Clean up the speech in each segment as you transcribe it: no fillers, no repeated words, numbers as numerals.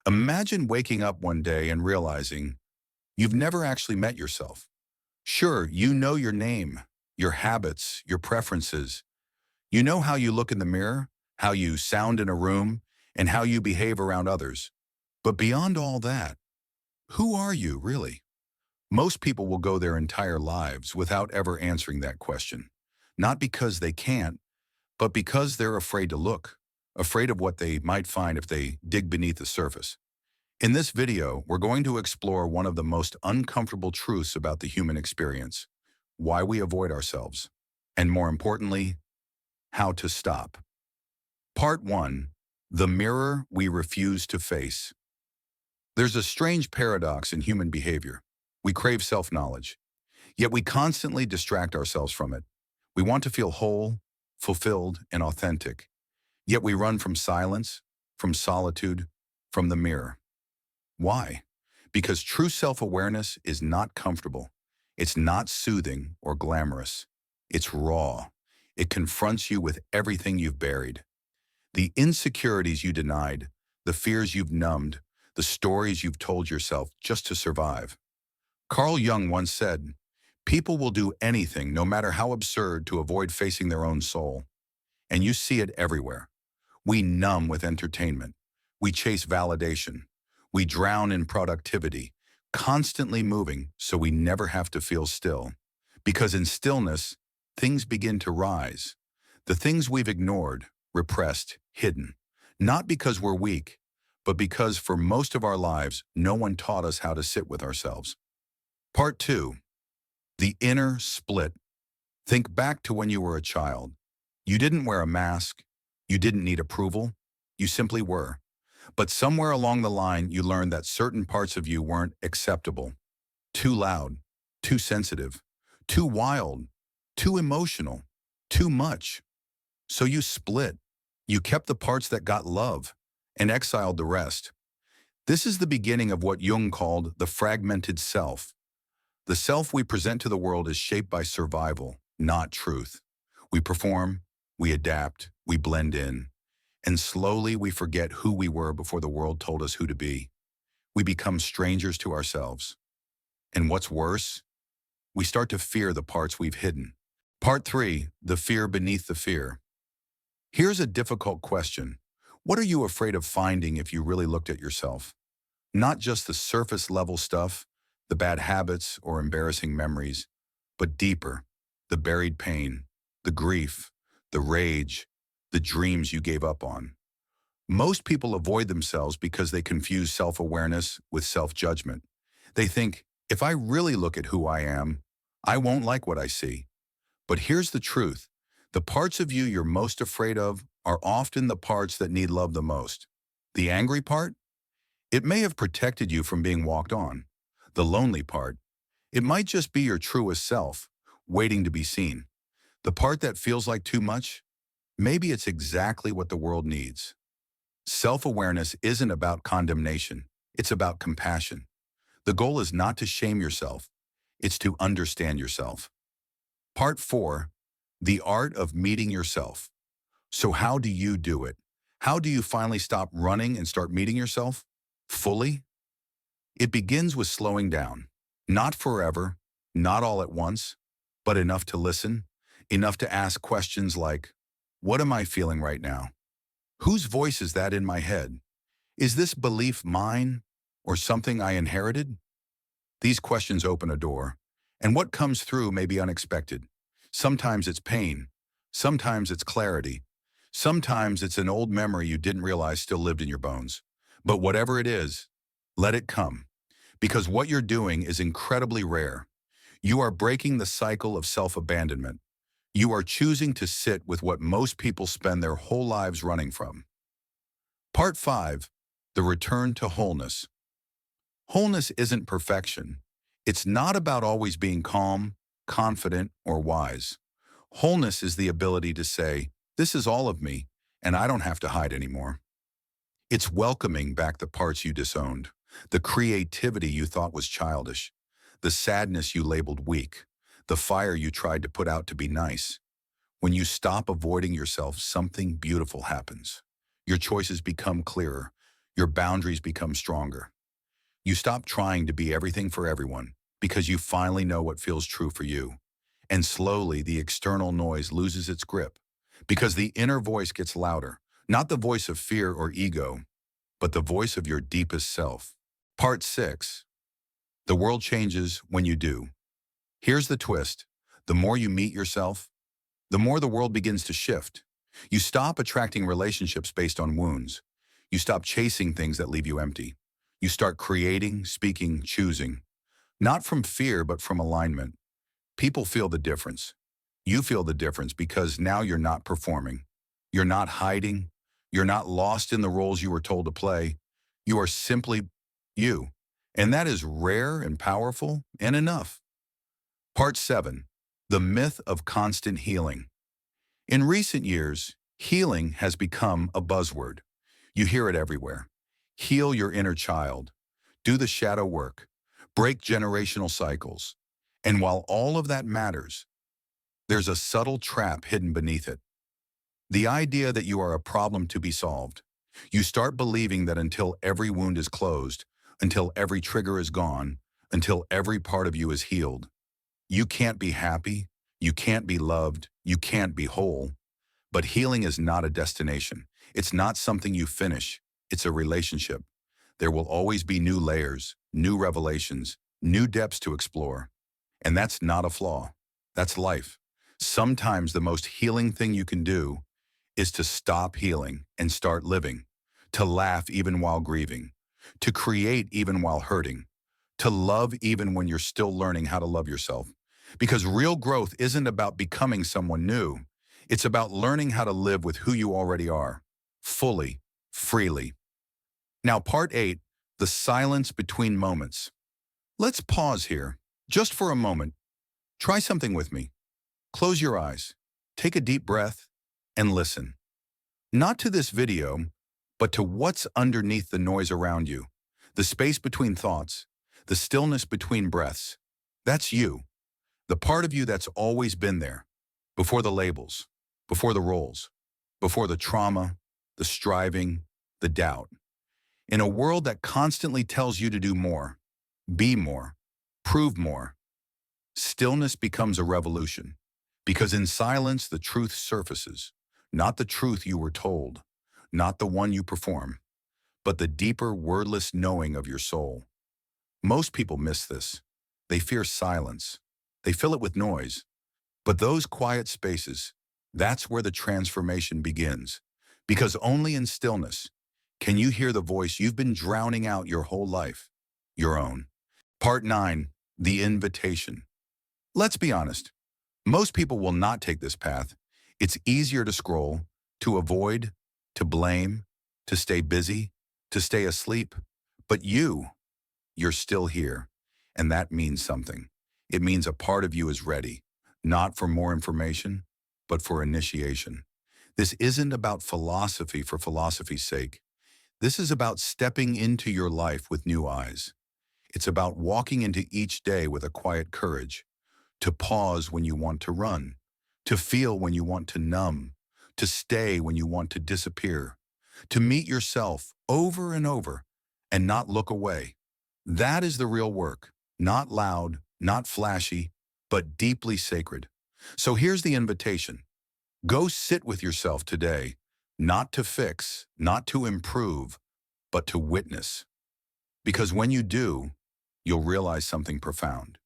Imagine waking up one day and realizing you've never actually met yourself. Sure, you know your name, your habits, your preferences. You know how you look in the mirror, how you sound in a room, and how you behave around others. But beyond all that, who are you really? Most people will go their entire lives without ever answering that question. Not because they can't, but because they're afraid to look, afraid of what they might find if they dig beneath the surface. In this video, we're going to explore one of the most uncomfortable truths about the human experience, why we avoid ourselves, and more importantly, how to stop. Part 1. The mirror we refuse to face. There's a strange paradox in human behavior. We crave self-knowledge, yet we constantly distract ourselves from it. We want to feel whole, fulfilled, and authentic, yet we run from silence, from solitude, from the mirror. Why? Because true self-awareness is not comfortable. It's not soothing or glamorous. It's raw. It confronts you with everything you've buried. The insecurities you denied, the fears you've numbed, the stories you've told yourself just to survive. Carl Jung once said, "People will do anything, no matter how absurd, to avoid facing their own soul." And you see it everywhere. We numb with entertainment. We chase validation. We drown in productivity, constantly moving so we never have to feel still. Because in stillness, things begin to rise. The things we've ignored, repressed, hidden. Not because we're weak, but because for most of our lives, no one taught us how to sit with ourselves. Part 2. The inner split. Think back to when you were a child. You didn't wear a mask. You didn't need approval. You simply were. But somewhere along the line, you learned that certain parts of you weren't acceptable. Too loud, too sensitive, too wild, too emotional, too much. So you split. You kept the parts that got love and exiled the rest. This is the beginning of what Jung called the fragmented self. The self we present to the world is shaped by survival, not truth. We perform, we adapt, we blend in. And slowly we forget who we were before the world told us who to be. We become strangers to ourselves. And what's worse, we start to fear the parts we've hidden. Part 3. The fear beneath the fear. Here's a difficult question. What are you afraid of finding if you really looked at yourself? Not just the surface level stuff, the bad habits or embarrassing memories, but deeper, the buried pain, the grief, the rage, the dreams you gave up on. Most people avoid themselves because they confuse self-awareness with self-judgment. They think, if I really look at who I am, I won't like what I see. But here's the truth. The parts of you you're most afraid of are often the parts that need love the most. The angry part? It may have protected you from being walked on. The lonely part? It might just be your truest self, waiting to be seen. The part that feels like too much? Maybe it's exactly what the world needs. Self-awareness isn't about condemnation. It's about compassion. The goal is not to shame yourself. It's to understand yourself. Part 4. The art of meeting yourself. So how do you do it? How do you finally stop running and start meeting yourself? Fully? It begins with slowing down. Not forever, not all at once, but enough to listen, enough to ask questions like, what am I feeling right now? Whose voice is that in my head? Is this belief mine or something I inherited? These questions open a door, and what comes through may be unexpected. Sometimes it's pain. Sometimes it's clarity. Sometimes it's an old memory you didn't realize still lived in your bones. But whatever it is, let it come. Because what you're doing is incredibly rare. You are breaking the cycle of self-abandonment. You are choosing to sit with what most people spend their whole lives running from. Part 5. The return to wholeness. Wholeness isn't perfection. It's not about always being calm, confident, or wise. Wholeness is the ability to say, this is all of me, and I don't have to hide anymore. It's welcoming back the parts you disowned, the creativity you thought was childish, the sadness you labeled weak, the fire you tried to put out to be nice. When you stop avoiding yourself, something beautiful happens. Your choices become clearer. Your boundaries become stronger. You stop trying to be everything for everyone because you finally know what feels true for you. And slowly, the external noise loses its grip because the inner voice gets louder, not the voice of fear or ego, but the voice of your deepest self. Part 6. The world changes when you do. Here's the twist. The more you meet yourself, the more the world begins to shift. You stop attracting relationships based on wounds. You stop chasing things that leave you empty. You start creating, speaking, choosing. Not from fear, but from alignment. People feel the difference. You feel the difference because now you're not performing. You're not hiding. You're not lost in the roles you were told to play. You are simply you. And that is rare and powerful and enough. Part 7. The myth of constant healing. In recent years, healing has become a buzzword. You hear it everywhere. Heal your inner child. Do the shadow work. Break generational cycles. And while all of that matters, there's a subtle trap hidden beneath it. The idea that you are a problem to be solved. You start believing that until every wound is closed, until every trigger is gone, until every part of you is healed, you can't be happy, you can't be loved, you can't be whole. But healing is not a destination. It's not something you finish. It's a relationship. There will always be new layers, new revelations, new depths to explore. And that's not a flaw. That's life. Sometimes the most healing thing you can do is to stop healing and start living, to laugh even while grieving, to create even while hurting, to love even when you're still learning how to love yourself. Because real growth isn't about becoming someone new. It's about learning how to live with who you already are, fully, freely. Now, part 8, the silence between moments. Let's pause here, just for a moment. Try something with me. Close your eyes, take a deep breath, and listen. Not to this video, but to what's underneath the noise around you, the space between thoughts, the stillness between breaths. That's you, the part of you that's always been there, before the labels, before the roles, before the trauma, the striving, the doubt. In a world that constantly tells you to do more, be more, prove more, stillness becomes a revolution. Because in silence, the truth surfaces, not the truth you were told, not the one you perform, but the deeper, wordless knowing of your soul. Most people miss this. They fear silence. They fill it with noise. But those quiet spaces, that's where the transformation begins. Because only in stillness can you hear the voice you've been drowning out your whole life, your own. Part 9, the invitation. Let's be honest. Most people will not take this path. It's easier to scroll, to avoid, to blame, to stay busy, to stay asleep. But you're still here. And that means something. It means a part of you is ready, not for more information, but for initiation. This isn't about philosophy for philosophy's sake. This is about stepping into your life with new eyes. It's about walking into each day with a quiet courage, to pause when you want to run, to feel when you want to numb, to stay when you want to disappear, to meet yourself over and over and not look away. That is the real work, not loud, not flashy, but deeply sacred. So here's the invitation. Go sit with yourself today, not to fix, not to improve, but to witness. Because when you do, you'll realize something profound.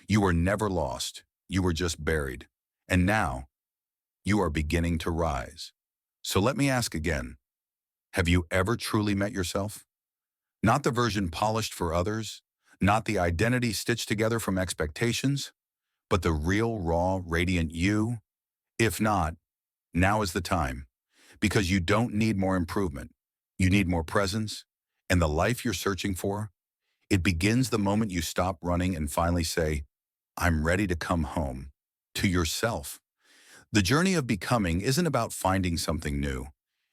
You were never lost. You were just buried. And now, you are beginning to rise. So let me ask again. Have you ever truly met yourself? Not the version polished for others, not the identity stitched together from expectations, but the real, raw, radiant you? If not, now is the time. Because you don't need more improvement. You need more presence. And the life you're searching for, it begins the moment you stop running and finally say, I'm ready to come home, to yourself. The journey of becoming isn't about finding something new.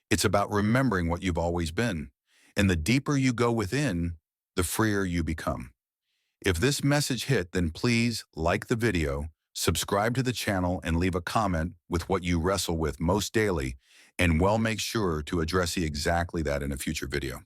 It's about remembering what you've always been. And the deeper you go within, the freer you become. If this message hit, then please like the video, subscribe to the channel, and leave a comment with what you wrestle with most daily, and make sure to address exactly that in a future video.